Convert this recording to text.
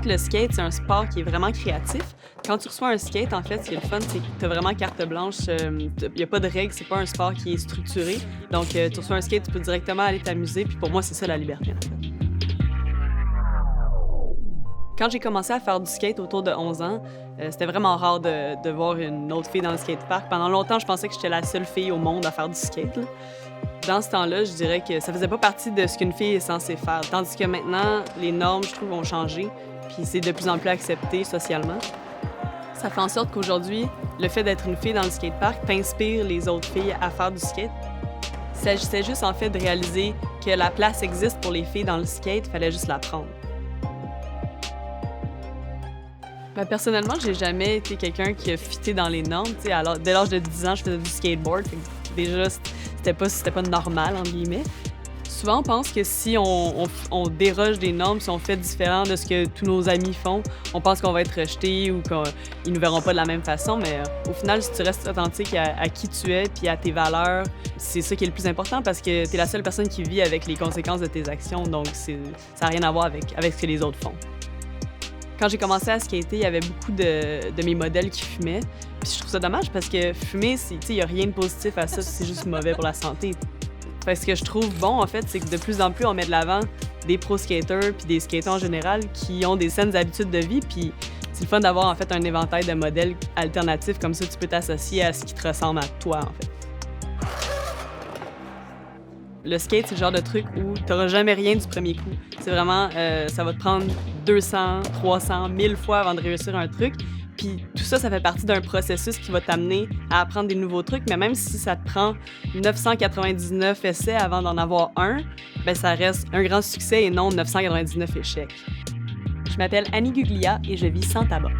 que le skate, c'est un sport qui est vraiment créatif. Quand tu reçois un skate, en fait, ce qui est le fun, c'est que tu as vraiment carte blanche. Il n'y a pas de règles, c'est pas un sport qui est structuré. Donc, tu reçois un skate, tu peux directement aller t'amuser. Puis pour moi, c'est ça la liberté, en fait. Quand j'ai commencé à faire du skate autour de 11 ans, c'était vraiment rare de voir une autre fille dans le skatepark. Pendant longtemps, je pensais que j'étais la seule fille au monde à faire du skate, là. Dans ce temps-là, je dirais que ça faisait pas partie de ce qu'une fille est censée faire. Tandis que maintenant, les normes, je trouve, ont changé, puis c'est de plus en plus accepté socialement. Ça fait en sorte qu'aujourd'hui, le fait d'être une fille dans le skatepark t'inspire les autres filles à faire du skate. Il s'agissait juste, en fait, de réaliser que la place existe pour les filles dans le skate, il fallait juste la prendre. Ben, personnellement, j'ai jamais été quelqu'un qui a fité dans les normes. Alors, dès l'âge de 10 ans, je faisais du skateboard. Fait que déjà, c'était pas normal, entre guillemets. Souvent, on pense que si on déroge des normes, si on fait différent de ce que tous nos amis font, on pense qu'on va être rejeté ou qu'ils nous verront pas de la même façon. Mais au final, si tu restes authentique à qui tu es puis à tes valeurs, c'est ça qui est le plus important parce que tu es la seule personne qui vit avec les conséquences de tes actions. Donc, ça n'a rien à voir avec ce que les autres font. Quand j'ai commencé à skater, il y avait beaucoup de mes modèles qui fumaient. Puis je trouve ça dommage parce que fumer, il n'y a rien de positif à ça, c'est juste mauvais pour la santé. Fait que ce que je trouve bon, en fait, c'est que de plus en plus, on met de l'avant des pro-skaters puis des skaters en général qui ont des saines habitudes de vie. Puis c'est le fun d'avoir, en fait, un éventail de modèles alternatifs. Comme ça, tu peux t'associer à ce qui te ressemble à toi, en fait. Le skate, c'est le genre de truc où tu n'auras jamais rien du premier coup. C'est vraiment, ça va te prendre 200, 300, 1000 fois avant de réussir un truc. Puis tout ça, ça fait partie d'un processus qui va t'amener à apprendre des nouveaux trucs. Mais même si ça te prend 999 essais avant d'en avoir un, ben ça reste un grand succès et non 999 échecs. Je m'appelle Annie Guglia et je vis sans tabac.